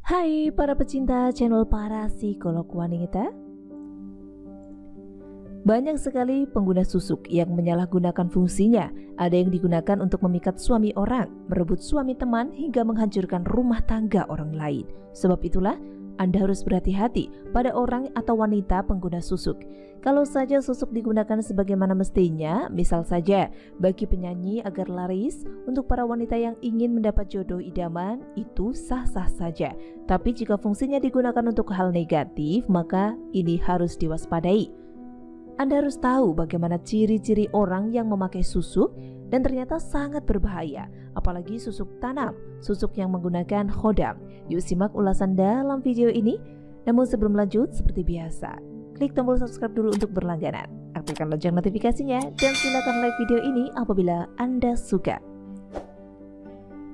Hai para pecinta channel para psikolog wanita. Banyak sekali pengguna susuk yang menyalahgunakan fungsinya. Ada yang digunakan untuk memikat suami orang, merebut suami teman, hingga menghancurkan rumah tangga orang lain. Sebab itulah Anda harus berhati-hati pada orang atau wanita pengguna susuk. Kalau saja susuk digunakan sebagaimana mestinya, misal saja bagi penyanyi agar laris, untuk para wanita yang ingin mendapat jodoh idaman, itu sah-sah saja. Tapi jika fungsinya digunakan untuk hal negatif, maka ini harus diwaspadai. Anda harus tahu bagaimana ciri-ciri orang yang memakai susuk dan ternyata sangat berbahaya, apalagi susuk tanam, susuk yang menggunakan khodam. Yuk simak ulasan dalam video ini. Namun sebelum lanjut, seperti biasa, klik tombol subscribe dulu untuk berlangganan, aktifkan lonceng notifikasinya, dan silakan like video ini apabila Anda suka.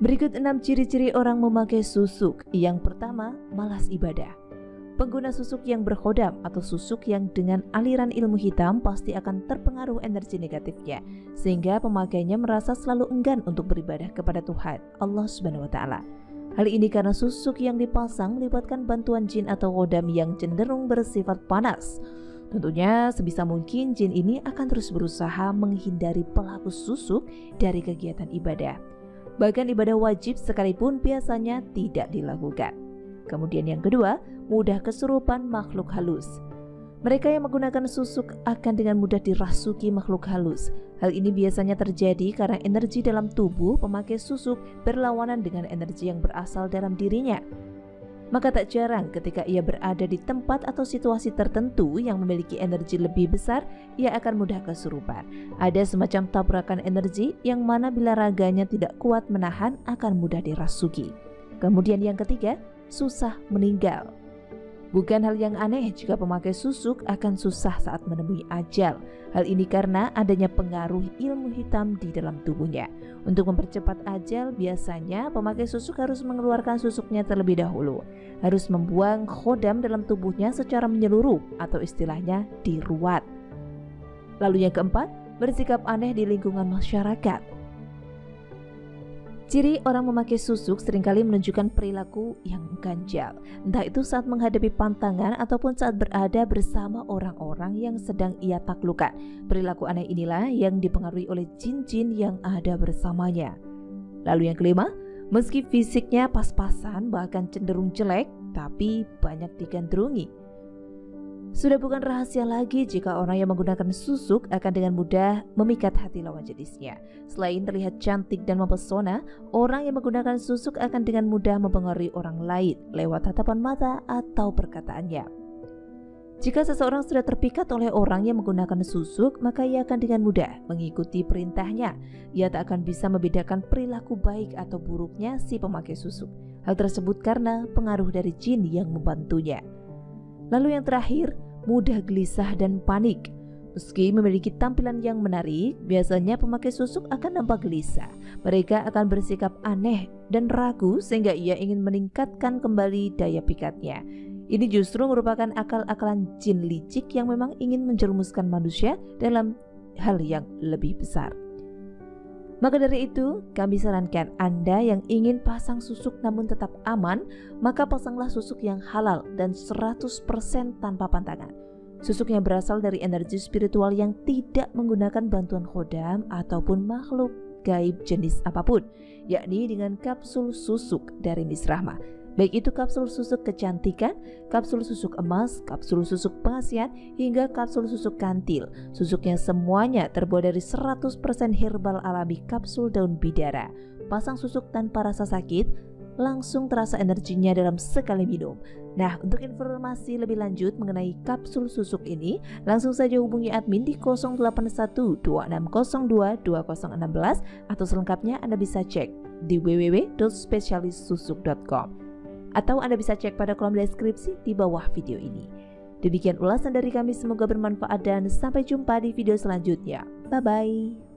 Berikut 6 ciri-ciri orang memakai susuk. Yang pertama, malas ibadah. Pengguna susuk yang berkhodam atau susuk yang dengan aliran ilmu hitam pasti akan terpengaruh energi negatifnya, sehingga pemakainya merasa selalu enggan untuk beribadah kepada Tuhan Allah Subhanahu wa Ta'ala. Hal ini karena susuk yang dipasang melibatkan bantuan jin atau khodam yang cenderung bersifat panas. Tentunya sebisa mungkin jin ini akan terus berusaha menghindari pelaku susuk dari kegiatan ibadah. Bahkan ibadah wajib sekalipun biasanya tidak dilakukan. Kemudian yang kedua, mudah kesurupan makhluk halus. Mereka yang menggunakan susuk akan dengan mudah dirasuki makhluk halus. Hal ini biasanya terjadi karena energi dalam tubuh pemakai susuk berlawanan dengan energi yang berasal dalam dirinya. Maka tak jarang ketika ia berada di tempat atau situasi tertentu yang memiliki energi lebih besar, ia akan mudah kesurupan. Ada semacam tabrakan energi yang mana bila raganya tidak kuat menahan akan mudah dirasuki. Kemudian yang ketiga, susah meninggal. Bukan hal yang aneh jika pemakai susuk akan susah saat menemui ajal. Hal ini karena adanya pengaruh ilmu hitam di dalam tubuhnya. Untuk mempercepat ajal, biasanya pemakai susuk harus mengeluarkan susuknya terlebih dahulu. Harus membuang khodam dalam tubuhnya secara menyeluruh atau istilahnya diruat. Lalu yang keempat, bersikap aneh di lingkungan masyarakat. Ciri orang memakai susuk seringkali menunjukkan perilaku yang ganjal, entah itu saat menghadapi pantangan ataupun saat berada bersama orang-orang yang sedang ia taklukkan. Perilaku aneh inilah yang dipengaruhi oleh jin-jin yang ada bersamanya. Lalu yang kelima, meski fisiknya pas-pasan bahkan cenderung jelek, tapi banyak digandrungi. Sudah bukan rahasia lagi jika orang yang menggunakan susuk akan dengan mudah memikat hati lawan jenisnya. Selain terlihat cantik dan mempesona, orang yang menggunakan susuk akan dengan mudah mempengaruhi orang lain lewat tatapan mata atau perkataannya. Jika seseorang sudah terpikat oleh orang yang menggunakan susuk, maka ia akan dengan mudah mengikuti perintahnya. Ia tak akan bisa membedakan perilaku baik atau buruknya si pemakai susuk. Hal tersebut karena pengaruh dari jin yang membantunya. Lalu yang terakhir, mudah gelisah dan panik. Meski memiliki tampilan yang menarik, biasanya pemakai susuk akan nampak gelisah. Mereka akan bersikap aneh dan ragu sehingga ia ingin meningkatkan kembali daya pikatnya. Ini justru merupakan akal-akalan jin licik yang memang ingin menjerumuskan manusia dalam hal yang lebih besar. Maka dari itu, kami sarankan Anda yang ingin pasang susuk namun tetap aman, maka pasanglah susuk yang halal dan 100% tanpa pantangan. Susuk yang berasal dari energi spiritual yang tidak menggunakan bantuan khodam ataupun makhluk gaib jenis apapun, yakni dengan kapsul susuk dari Miss Rahma. Baik itu kapsul susuk kecantikan, kapsul susuk emas, kapsul susuk pengasihan, hingga kapsul susuk kantil. Susuk yang semuanya terbuat dari 100% herbal alami kapsul daun bidara. Pasang susuk tanpa rasa sakit, langsung terasa energinya dalam sekali minum. Nah, untuk informasi lebih lanjut mengenai kapsul susuk ini, langsung saja hubungi admin di 08126022016 atau selengkapnya Anda bisa cek di www.spesialissusuk.com. Atau Anda bisa cek pada kolom deskripsi di bawah video ini. Demikian ulasan dari kami, semoga bermanfaat dan sampai jumpa di video selanjutnya. Bye-bye.